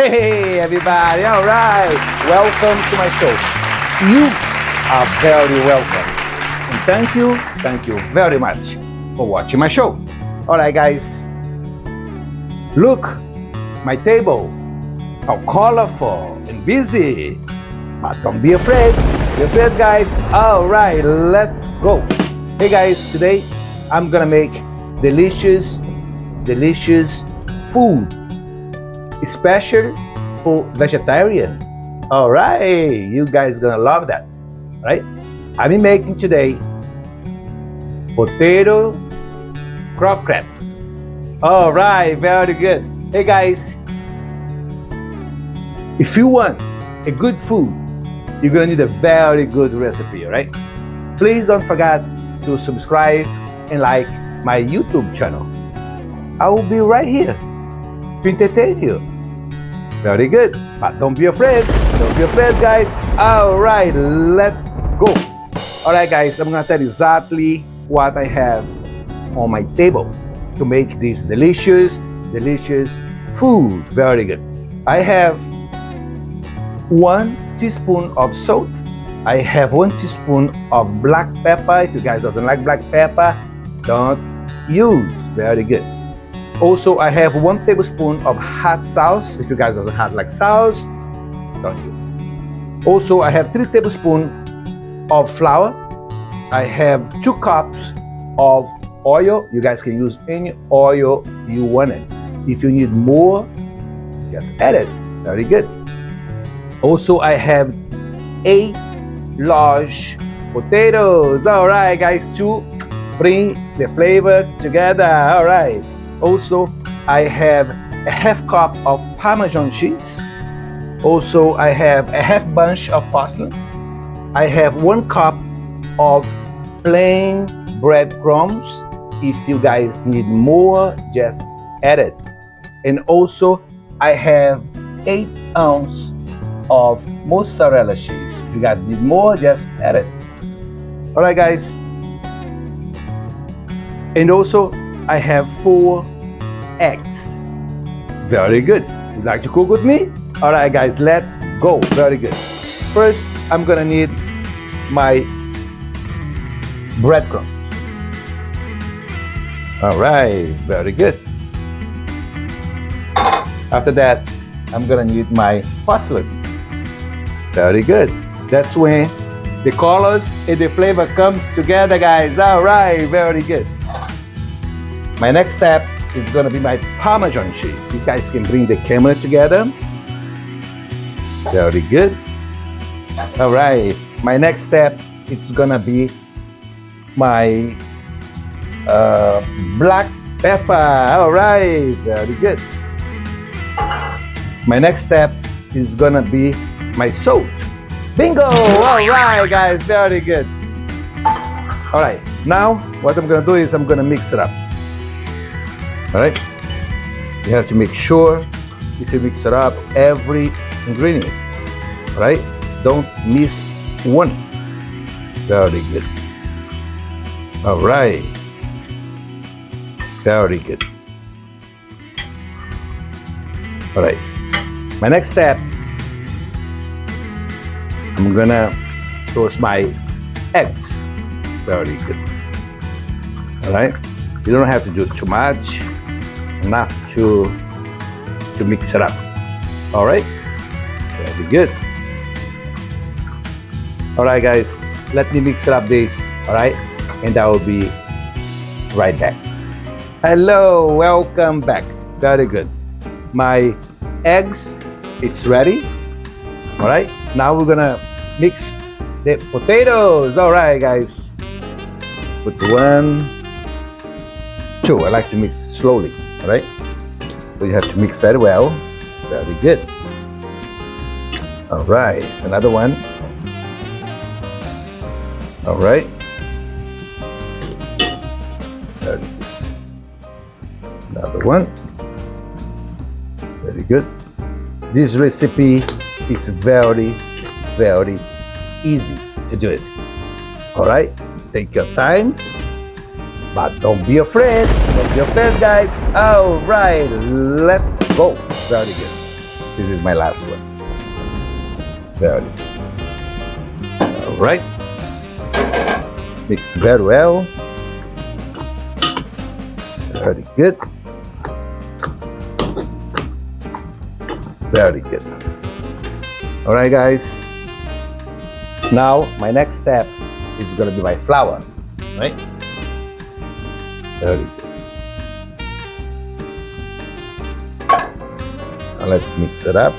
Hey everybody, all right. Welcome to my show. You are very welcome. And thank you very much for watching my show. All right guys, look, my table, how colorful and busy. But don't be afraid, guys. All right, let's go. Hey guys, today I'm gonna make delicious food, special for vegetarian. All right, you guys gonna love that, right? I'm making today potato croquette. All right, very good. Hey guys, if you want a good food, you're gonna need a very good recipe, all right? Please don't forget to subscribe and like my YouTube channel. I will be right here to entertain you. Very good, but don't be afraid, guys. All right, let's go. All right guys, I'm gonna tell you exactly what I have on my table to make this delicious food. Very good. I have 1 teaspoon of salt. I have 1 teaspoon of black pepper. If you guys doesn't like black pepper, don't use. Very good. Also, I have 1 tablespoon of hot sauce. If you guys doesn't have like sauce, don't use. Also, I have 3 tablespoons of flour. I have 2 cups of oil. You guys can use any oil you want it. If you need more, just add it. Very good. Also, I have 8 large potatoes. All right, guys, to bring the flavor together. All right. Also, I have a half cup of Parmesan cheese. Also, I have a half bunch of parsley. I have 1 cup of plain breadcrumbs. If you guys need more, just add it. And also, I have 8 ounces of mozzarella cheese. If you guys need more, just add it. All right, guys. And also, I have 4 eggs. Very good. Would like to cook with me? All right, guys, let's go. Very good. First, I'm gonna need my breadcrumbs. All right, very good. After that, I'm gonna need my parsley. Very good. That's when the colors and the flavor comes together, guys. All right, very good. My next step is gonna be my Parmesan cheese. You guys can bring the camera together. Very good. All right. My next step is gonna be my black pepper. All right. Very good. My next step is gonna be my salt. Bingo! All right, guys. Very good. All right. Now, what I'm gonna do is I'm gonna mix it up. All right, you have to make sure if you mix it up every ingredient. All right, don't miss one. Very good. All right, very good. All right, my next step, I'm gonna toast my eggs. Very good. All right, you don't have to do too much. Enough to mix it up. All right, very good. All right, guys, let me mix it up this. All right, and I will be right back. Hello, welcome back. Very good. My eggs, it's ready. All right, now we're gonna mix the potatoes. All right, guys, put 1, 2. I like to mix slowly. All right, so you have to mix very well. Very good. All right, it's another one. All right. Very good. Another one. Very good. This recipe is very easy to do it. All right, take your time. But don't be afraid. Don't be afraid, guys. All right, let's go. Very good. This is my last one. Very good. All right. Mix very well. Very good. Very good. All right, guys. Now, my next step is going to be my flour, right? Very good. Now let's mix it up.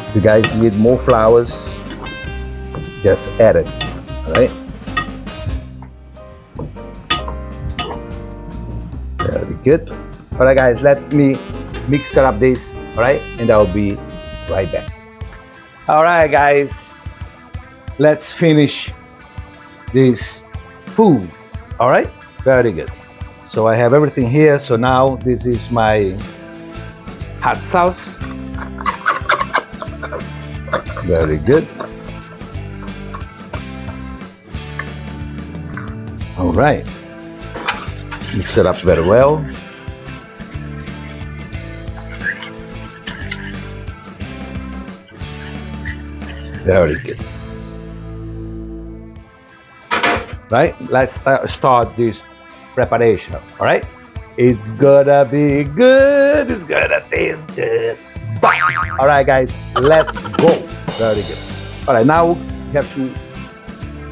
If you guys need more flours, just add it, all right? Very good. All right, guys, let me mix it up this, all right? And I'll be right back. All right, guys, let's finish this food, all right? Very good. So I have everything here. So now this is my hot sauce. Very good. All right. Mix it up very well. Very good. Right? Let's start this preparation. All right? It's gonna be good. It's gonna taste good. All right, guys, let's go. Very good. All right, now you have to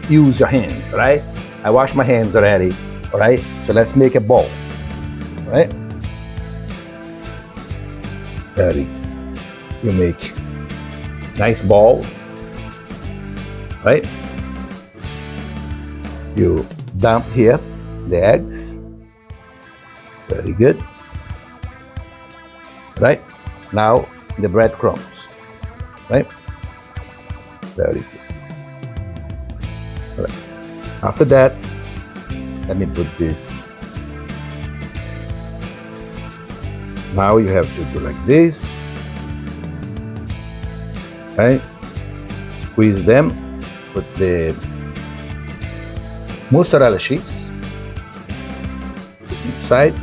use your hands. All right? I washed my hands already. All right? So let's make a ball. All right? Very good. You make nice ball. Right? You dump here the eggs. Very good. Right? Now the breadcrumbs. Right? Very good. All right. After that, let me put this. Now you have to do like this. Right? Squeeze them. Put the mozzarella cheese inside,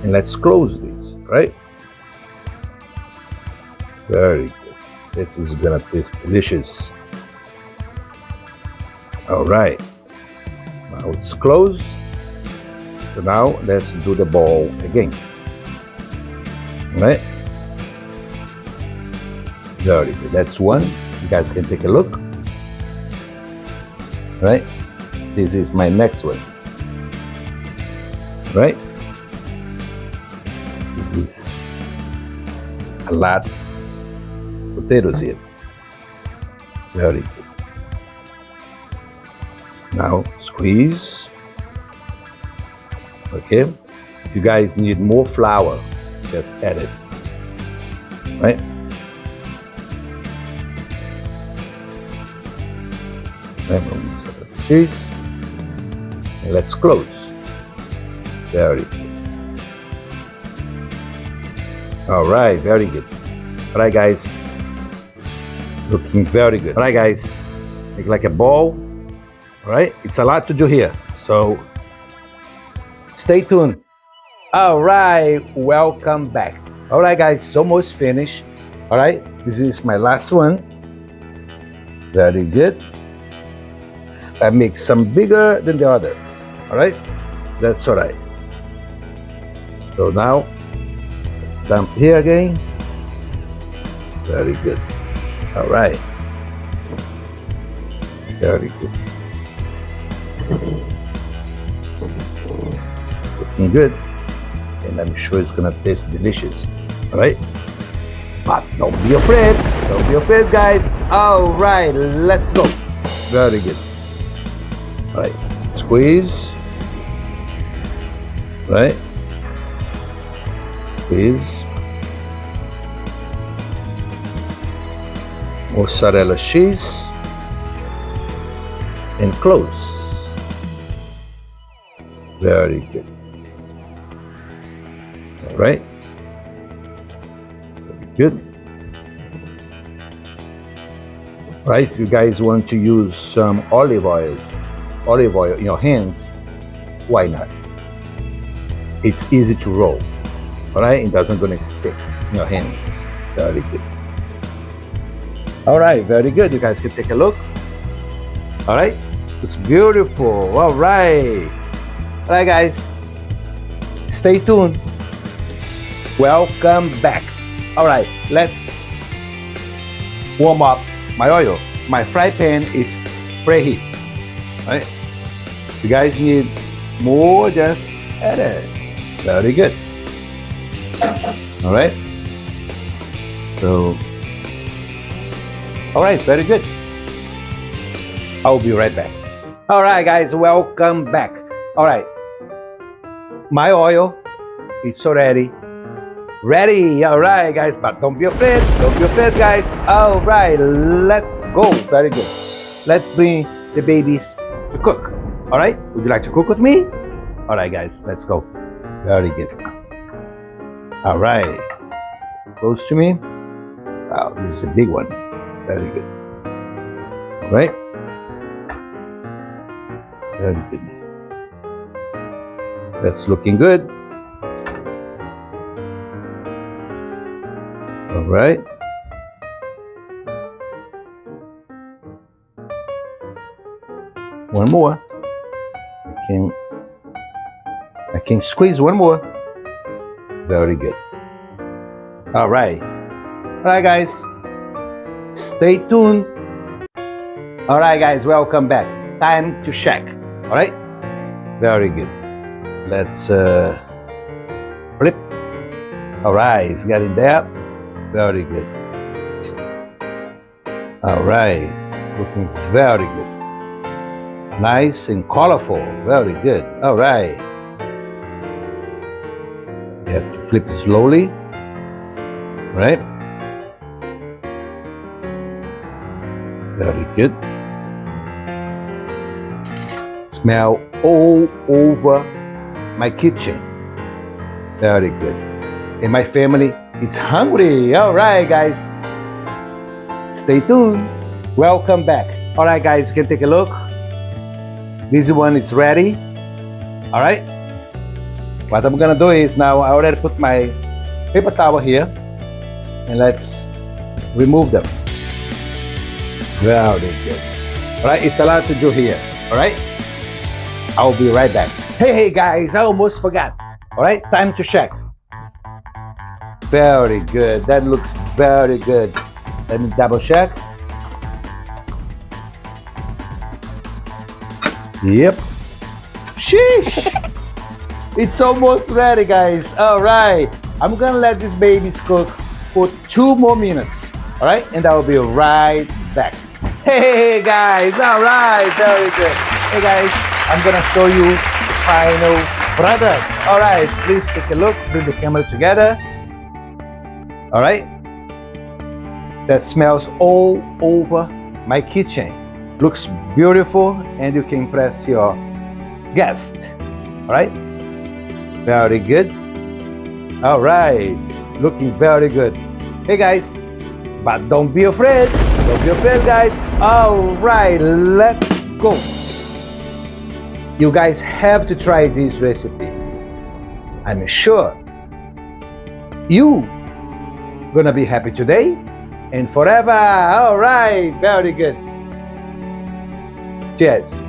and let's close this, right? Very good. This is gonna taste delicious. All right, now it's closed. So now let's do the ball again. All right, very good. That's one. You guys can take a look. Right? This is my next one. Right? This is a lot of potatoes here. Very good. Now squeeze. Okay? If you guys need more flour, just add it. Right? Cheese, and let's close. Very good. All right, very good. All right, guys, looking very good. All right, guys, make like a ball. All right, it's a lot to do here, so stay tuned. All right, welcome back. All right, guys, it's almost finished. All right, this is my last one. Very good. I make some bigger than the other. All right, that's all right. So now let's dump here again. Very good. All right, very good. Looking good, and I'm sure it's gonna taste delicious. All right, but don't be afraid. Don't be afraid, guys. All right, let's go. Very good. All right, squeeze. Right, squeeze. Mozzarella cheese and close. Very good. All right, very good. All right, if you guys want to use some olive oil in your hands, why not? it's easy to roll. All right, it doesn't gonna stick in your hands. Very good. All right, very good. You guys can take a look. All right, looks beautiful. All right, guys, stay tuned. Welcome back. All right, let's warm up my oil. My fry pan is preheat. All right, you guys need more, just add it. Very good. All right. So, all right, very good. I'll be right back. All right, guys, welcome back. All right, my oil, it's already ready. All right, guys, but don't be afraid. Don't be afraid, guys. All right, let's go. Very good. Let's bring the babies to cook. All right, would you like to cook with me? All right, guys, let's go. Very good. All right, close to me. Wow, this is a big one. Very good. All right. Very good. That's looking good. All right. One more. I can squeeze one more. Very good. All right. All right, guys. Stay tuned. All right, guys. Welcome back. Time to check. All right. Very good. Let's flip. All right. It's getting there. Very good. All right. Looking very good. Nice and colorful. Very good. All right. You have to flip it slowly. Right? Very good. Smell all over my kitchen. Very good. And my family, it's hungry. All right, guys. Stay tuned. Welcome back. All right, guys, you can take a look. This one is ready. All right. What I'm gonna do is now I already put my paper towel here, and let's remove them. Very good. All right, it's a lot to do here. All right. I'll be right back. Hey, guys, I almost forgot. All right, time to check. Very good. That looks very good. Let me double check. Yep. Sheesh. It's almost ready, guys. All right. I'm gonna let these babies cook for 2 more minutes. All right, and I will be right back. Hey, guys. All right. Very good. Hey, guys, I'm gonna show you the final product. All right. Please take a look. Bring the camera together. All right. That smells all over my kitchen. Looks beautiful, and you can impress your guest. All right. Very good. All right. Looking very good. Hey, guys, but don't be afraid. Don't be afraid, guys. All right. Let's go. You guys have to try this recipe. I'm sure you gonna be happy today and forever. All right. Very good. Cheers.